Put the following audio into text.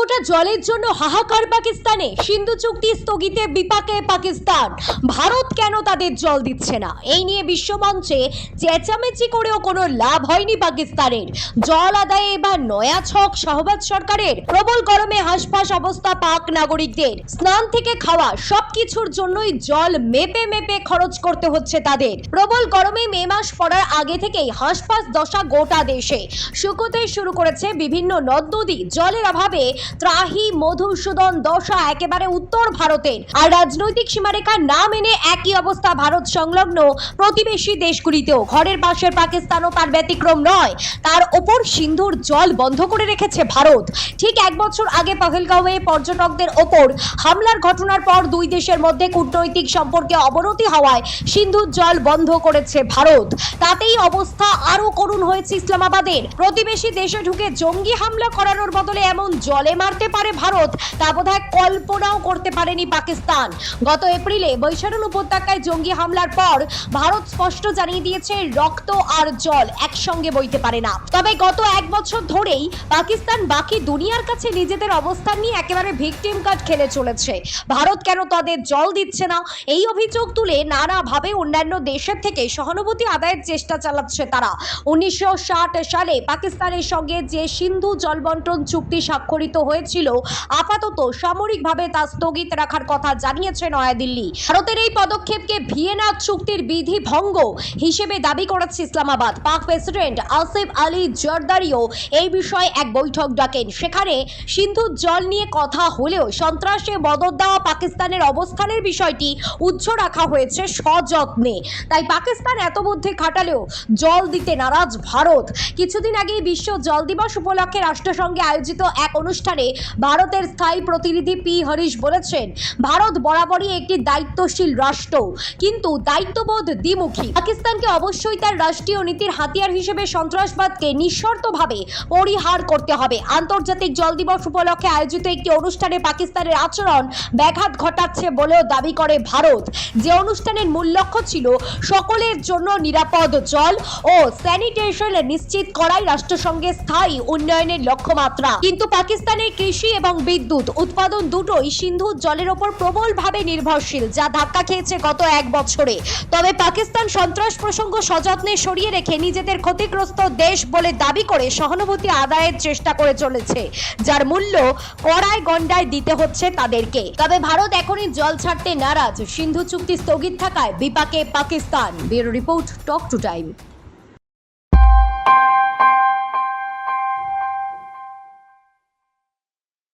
ফোঁটা জলের জন্য হাহাকার পাকিস্তানে। সিন্ধু চুক্তি স্থগিতে বিপাকে পাকিস্তান। ভারত কেন তাদের জল দিচ্ছে না, এই নিয়ে বিশ্বমঞ্চে চেঁচামেচি করেও কোনো লাভ হয়নি পাকিস্তানের। জল আদায়ে এবার নয়া ছক শাহবাজ সরকারের। প্রবল গরমে হাঁসফাঁস অবস্থা পাক নাগরিকদের। স্নান থেকে খাওয়া সবকিছুর জন্যই জল মেপে মেপে খরচ করতে হচ্ছে তাদের। প্রবল গরমে মে মাস পড়ার আগে থেকেই হাঁসফাঁস দশা গোটা দেশে। শুকোতে শুরু করেছে বিভিন্ন নদ নদী। জলের অভাবে ত্রাহি মধুসূদন দশা একেবারে উত্তর ভারতের। আর রাজনৈতিক সীমারেখা না মেনে একই অবস্থা ভারত সংলগ্ন প্রতিবেশী দেশগুলিতেও। ঘরের পাশের পাকিস্তানও তার ব্যতিক্রম নয়। তার ওপর সিন্ধুর জল বন্ধ করে রেখেছে ভারত। ঠিক এক বছর আগে পহেলগাঁওয়ে পর্যটকদের ওপর হামলার ঘটনার পর দুই দেশের মধ্যে কূটনৈতিক সম্পর্কে অবনতি হওয়ায় সিন্ধুর জল বন্ধ করেছে ভারত। তাতেই অবস্থা আরো করুণ হয়েছে ইসলামাবাদের। প্রতিবেশী দেশে ঢুকে জঙ্গি হামলা করানোর বদলে এমন জলে মারতে পারে ভারত, তা বোধহয় কল্পনাও করতে পারেনি পাকিস্তান। গত এপ্রিলে বৈশারণ উপত্যকায় জঙ্গি হামলার পর ভারত স্পষ্ট জানিয়ে দিয়েছে রক্ত আর জল একসঙ্গে বইতে পারে না। তবে গত এক বছর ধরেই পাকিস্তান বাকি দুনিয়ার কাছে নিজেদের অবস্থান নিয়ে একেবারে ভিকটিম কার্ড খেলে চলেছে। ভারত কেন তাদের জল দিচ্ছে না, এই অভিযোগ তুলে নানাভাবে অন্যান্য দেশের থেকে সহানুভূতি আদায়ের চেষ্টা চালাচ্ছে তারা। 1960 সালে পাকিস্তানের সঙ্গে যে সিন্ধু জলবন্টন চুক্তি স্বাক্ষরিত হয়েছিল, আপাতত সামরিকভাবে তা স্থগিত রাখার কথা জানিয়েছে নয়াদিল্লি। ভারতের এই পদক্ষেপকে ভিয়েনা চুক্তির বিধি ভঙ্গ হিসেবে দাবি করেছে ইসলামাবাদ। পাক প্রেসিডেন্ট আসিফ আলী জারদারিও এই বিষয়ে এক বৈঠক ডাকেন। সেখানে সিন্ধু জল নিয়ে কথা হলেও সন্ত্রাসে মদদ দেওয়া পাকিস্তানের অবস্থানের বিষয়টি উচ্চ রাখা হয়েছে সযত্নে। তাই পাকিস্তান এত বুদ্ধি খাটালেও জল দিতে নারাজ ভারত। কিছুদিন আগে বিশ্ব জল দিবস উপলক্ষে রাষ্ট্রসংঘে আয়োজিত এক অনুষ্ঠানে ভারতের স্থায়ী প্রতিনিধি পি হরিশ বলেছেন, ভারত বরাবরই একটি দায়িত্বশীল রাষ্ট্র, কিন্তু দায়িত্ববোধ দ্বিমুখী। পাকিস্তানকে অবশ্যই তার রাষ্ট্রীয় নীতির হাতিয়ার হিসেবে সন্ত্রাসবাদকে নিঃশর্তভাবে পরিহার করতে হবে। আন্তর্জাতিক জল দিবস উপলক্ষে আয়োজিত একটি অনুষ্ঠানে পাকিস্তানের আচরণ ব্যাঘাত ঘটাচ্ছে বলেও দাবি করে ভারত। যে অনুষ্ঠানের মূল লক্ষ্য ছিল সকলের জন্য নিরাপদ জল ও স্যানিটেশন নিশ্চিত করাই রাষ্ট্রসংঘের স্থায়ী উন্নয়নের লক্ষ্যমাত্রা। কিন্তু পাকিস্তানের কৃষি এবং বিদ্যুৎ উৎপাদন দুটোই সিন্ধু জলের ওপর প্রবলভাবে নির্ভরশীল, যা ধাক্কা খেয়েছে গত এক বছরে। তবে পাকিস্তান সন্ত্রাস প্রসঙ্গ সযত্নে সরিয়ে রেখে নিজেদের ক্ষতিগ্রস্ত দেশ বলে দাবি করে সহানুভূতি আদায়ের চেষ্টা করে চলেছে, যার মূল্য কড়ায় গন্ডায় দিতে হচ্ছে তাদেরকে। তবে ভারত এখনই জল ছাড়তে নারাজ। সিন্ধু চুক্তি স্থগিত থাকায় বিপাকে Pakistan. Bureau report, talk to time.